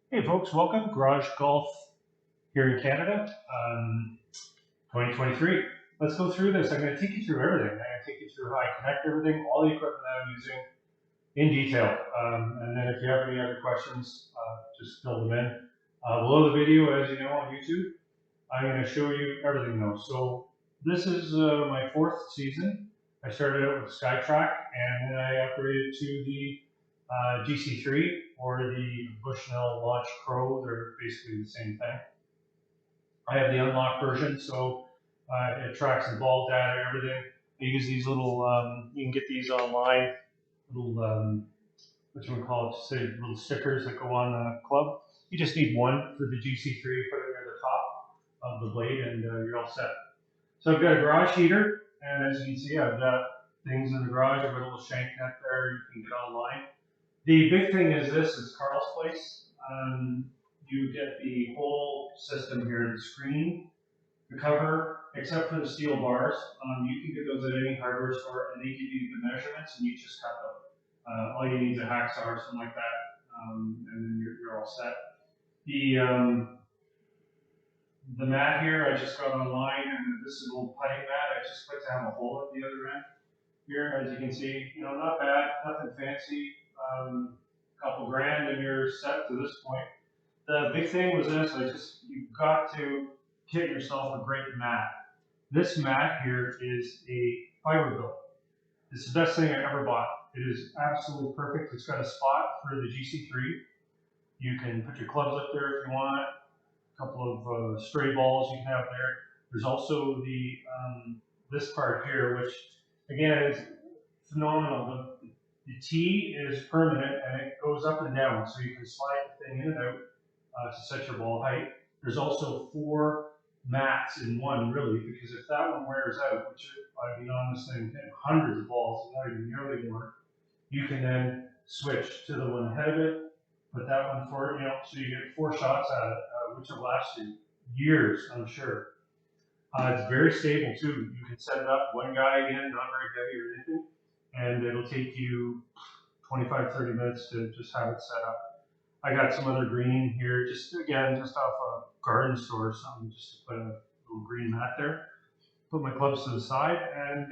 Hey folks, welcome. Garage Golf here in Canada, 2023. Let's go through this. I'm going to take you through everything. I'm going to take you through how I connect everything, all the equipment that I'm using in detail. And then if you have any other questions, just fill them in. Below the video, as you know, on YouTube, I'm going to show you everything though. So this is my fourth season. I started out with SkyTrack and then I upgraded to the GC3 or the Bushnell Launch Pro. They're basically the same thing. I have the unlocked version, so it tracks the ball data, everything. I use these little, you can get these online, little, what you would call it, say little stickers that go on a club. You just need one for the GC3, put it near the top of the blade, and you're all set. So I've got a garage heater, and as you can see, I've got things in the garage. I've got a little shank net there you can get online. The big thing is this is Carl's Place. You get the whole system here, the screen, the cover, except for the steel bars. You can get those at any hardware store, and they give you the measurements, and you just cut them. All you need is a hacksaw or something like that, and then you're all set. The mat here I just got online, and this is a little putting mat. I just put to have a hole at the other end here, as you can see. You know, not bad, nothing fancy. Couple grand, and you're set to this point. The big thing was this: you've got to get yourself a great mat. This mat here is a fiber built. It's the best thing I ever bought. It is absolutely perfect. It's got a spot for the GC3. You can put your clubs up there if you want. A couple of stray balls you can have there. There's also the this part here, which again is phenomenal. The tee is permanent and it goes up and down, so you can slide the thing in and out to set your ball height. There's also 4 mats in one, really, because if that one wears out, which I've been on this thing hitting hundreds of balls, not even nearly one, you can then switch to the one ahead of it, put that one forward, so you get 4 shots at it, which will last you years, I'm sure. It's very stable too. You can set it up one guy again, not very heavy or anything, and it'll take you 25, 30 minutes to just have it set up. I got some other green here, just off a garden store or something, just to put a little green mat there. Put my clubs to the side, and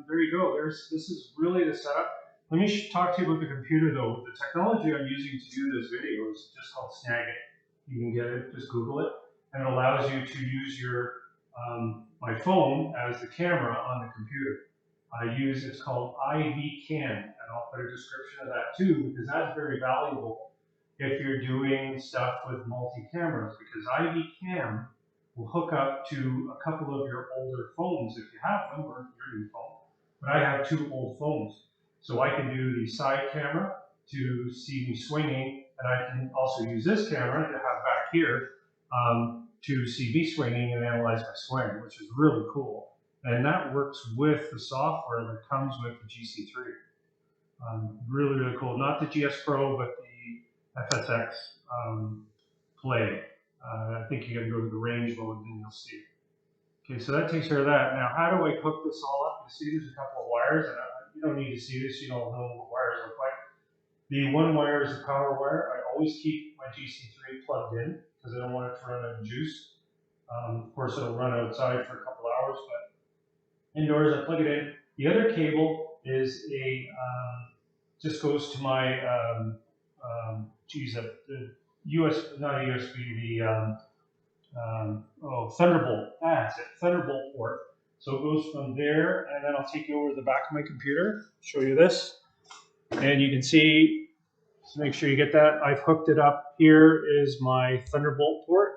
there you go. This is really the setup. Let me talk to you about the computer though. The technology I'm using to do this video is just called Snagit. You can get it, just Google it, and it allows you to use your my phone as the camera on the computer. It's called iVCam, and I'll put a description of that too, because that's very valuable if you're doing stuff with multi-cameras, because iVCam will hook up to a couple of your older phones if you have them, or your new phone. But I have 2 old phones, so I can do the side camera to see me swinging, and I can also use this camera to have back here to see me swinging and analyze my swing, which is really cool. And that works with the software that comes with the GC3. Really, really cool. Not the GSPRO, but the FSX Play. I think you got to go to the range mode, and you'll see. Okay, so that takes care of that. Now, how do I hook this all up? You see, there's a couple of wires, and you don't need to see this. You don't know what wires look like. The one wire is the power wire. I always keep my GC3 plugged in because I don't want it to run out of juice. Of course, it'll run outside for a couple hours, but indoors I plug it in. The other cable is just goes to my the not a USB, the Thunderbolt. That's it, Thunderbolt port. So it goes from there, and then I'll take you over to the back of my computer, show you this, and you can see. So make sure you get that. I've hooked it up. Here is my Thunderbolt port.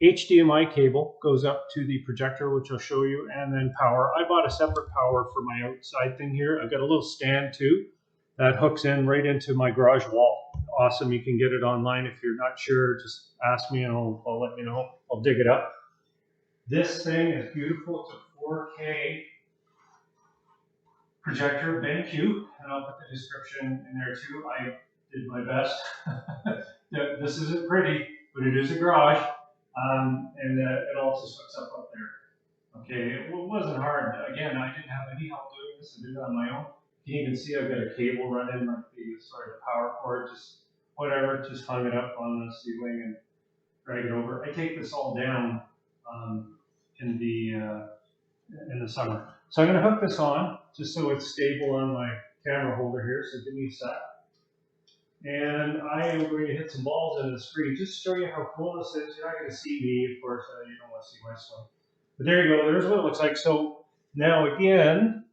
HDMI cable goes up to the projector, which I'll show you, and then power. I bought a separate power for my outside thing here. I've got a little stand too that hooks in right into my garage wall. Awesome. You can get it online. If you're not sure, just ask me and I'll let you know. I'll dig it up. This thing is beautiful. It's a 4K projector, BenQ, and I'll put the description in there too. I did my best. This isn't pretty, but it is a garage, and it also hooks up there. Okay, it wasn't hard. Again, I didn't have any help doing this. I did it on my own. You can even see I've got a cable running, like the power cord just whatever, just hung it up on the ceiling and drag it over. I take this all down in the summer. So I'm going to hook this on just so it's stable on my camera holder here. So give me a sec. And I am going to hit some balls in the screen just to show you how cool this is. You're not going to see me, of course, you don't want to see my swing. But there you go, there's what it looks like. So now again,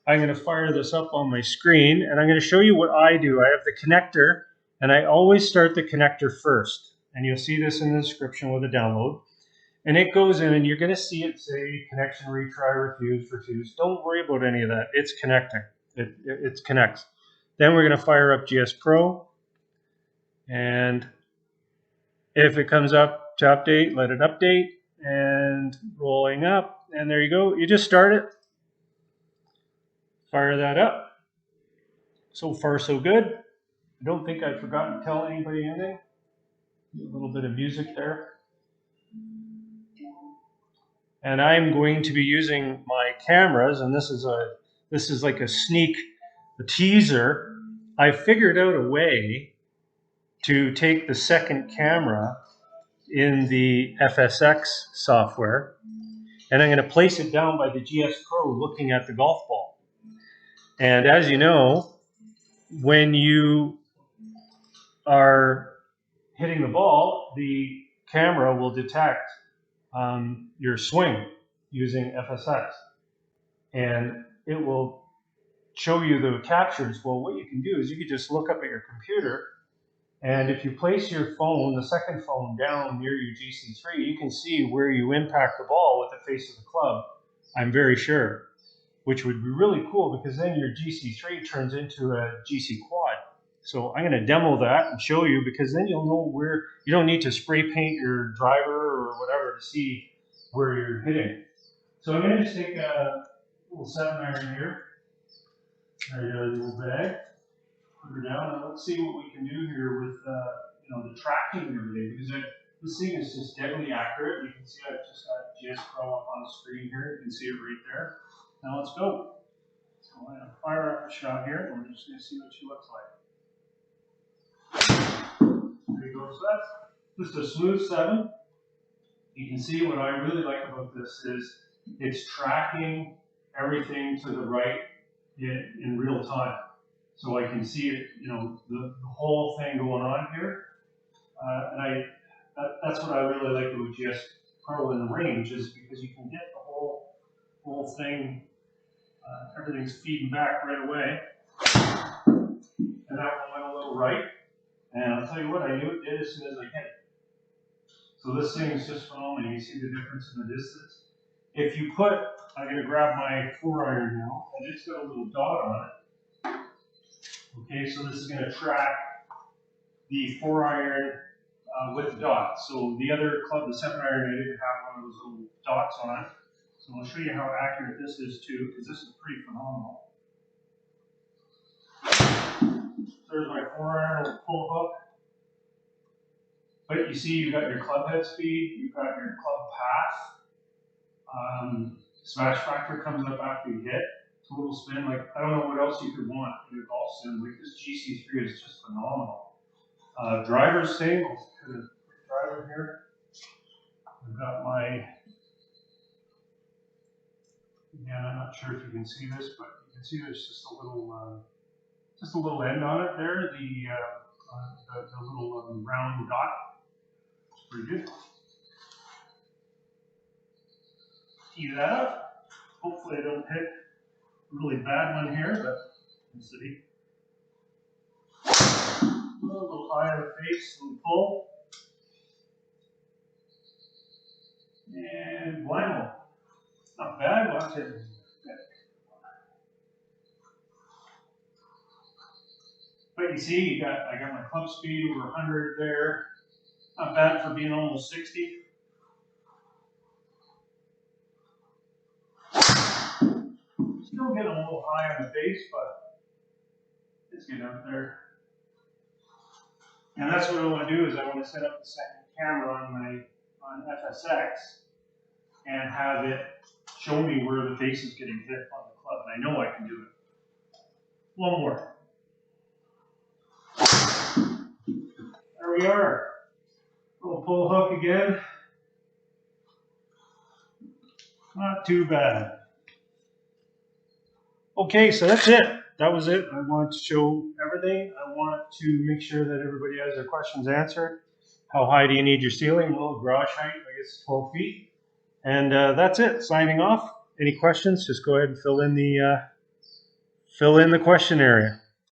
I'm going to fire this up on my screen and I'm going to show you what I do. I have the connector and I always start the connector first. And you'll see this in the description with a download. And it goes in and you're going to see it say connection, retry, refuse. Don't worry about any of that. It's connecting. It connects. Then we're going to fire up GSPRO. And if it comes up to update, let it update. And rolling up. And there you go. You just start it. Fire that up. So far, so good. I don't think I've forgotten to tell anybody anything. A little bit of music there. And I'm going to be using my cameras, and this is like a teaser. I figured out a way to take the second camera in the FSX software, and I'm going to place it down by the GSPRO looking at the golf ball. And as you know, when you are hitting the ball, the camera will detect your swing using FSX, and it will show you the captures. Well, what you can do is you can just look up at your computer, and if you place your phone, the second phone, down near your GC3, you can see where you impact the ball with the face of the club, I'm very sure, which would be really cool because then your GC3 turns into a GCQuad. So I'm going to demo that and show you, because then you'll know where you don't need to spray paint your driver or whatever to see where you're hitting. So I'm going to just take a little 7-iron here. I got a little bag. Put her down, and let's see what we can do here with the tracking and everything, because this thing is just deadly accurate. You can see I've just got GSPRO up on the screen here. You can see it right there. Now let's go. So I'm going to fire up a shot here, and we're just going to see what she looks like. There you go. So that's just a smooth 7. You can see what I really like about this is it's tracking everything to the right in real time. So I can see it, the whole thing going on here. And that's what I really like about GSPRO in the range, is because you can get the whole thing, everything's feeding back right away. And that one went a little right. And I'll tell you what, I knew it did as soon as I hit it. So this thing is just phenomenal. You see the difference in the distance. If you put, I'm going to grab my 4-iron now, and it's got a little dot on it. Okay, so this is going to track the 4-iron with the dots. So the other club, the 7-iron, I didn't have one of those little dots on it. So I'll show you how accurate this is too, because this is pretty phenomenal. There's my 4-iron pull hook. But you see, you've got your club head speed, you've got your club path. Smash factor comes up after you hit. Total spin, like I don't know what else you could want in a golf sim. Like this GC3 is just phenomenal. Driver's same. I'll put a driver here. I've got my. Again, I'm not sure if you can see this, but you can see there's just a little end on it there. The little round dot. Pretty good. Tee that up. Hopefully I don't hit a really bad one here, but we'll see. A little high on the face, a little pull. And blind one. Not bad, watch it. But you see, I got my club speed over 100 there. Not bad for being almost 60. Still getting a little high on the face, but it's getting up there. And that's what I want to do, is I want to set up the second camera on FSX and have it show me where the face is getting hit on the club. And I know I can do it. One more. there we are. Little pull hook again. Not too bad. Okay, so that's it. That was it. I wanted to show everything. I want to make sure that everybody has their questions answered. How high do you need your ceiling? Well, garage height, I guess 12 feet. And that's it. Signing off. Any questions? Just go ahead and fill in the question area.